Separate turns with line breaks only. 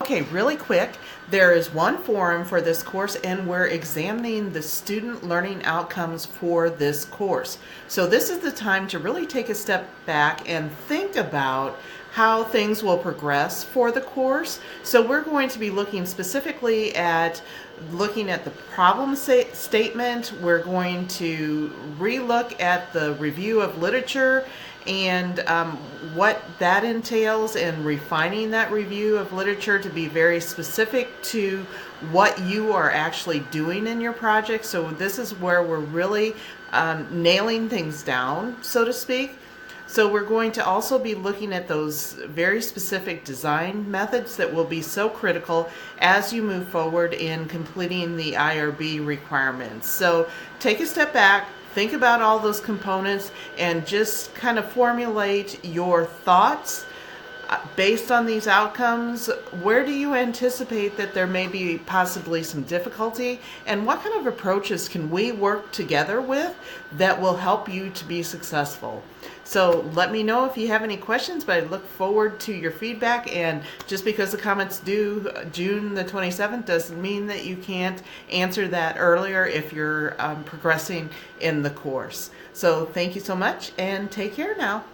Okay, really quick, there is one forum for this course and we're examining the student learning outcomes for this course. So this is the time to really take a step back and think about how things will progress for the course. So we're going to be looking specifically at the problem statement. We're going to relook at the review of literature and what that entails, and refining that review of literature to be very specific to what you are actually doing in your project. So this is where we're really nailing things down, so to speak. So we're going to also be looking at those very specific design methods that will be so critical as you move forward in completing the IRB requirements. So take a step back, think about all those components, and just kind of formulate your thoughts based on these outcomes. Where do you anticipate that there may be possibly some difficulty, and what kind of approaches can we work together with that will help you to be successful? So let me know if you have any questions, but I look forward to your feedback. And just because the comments due June the 27th doesn't mean that you can't answer that earlier if you're progressing in the course. So thank you so much, and take care now.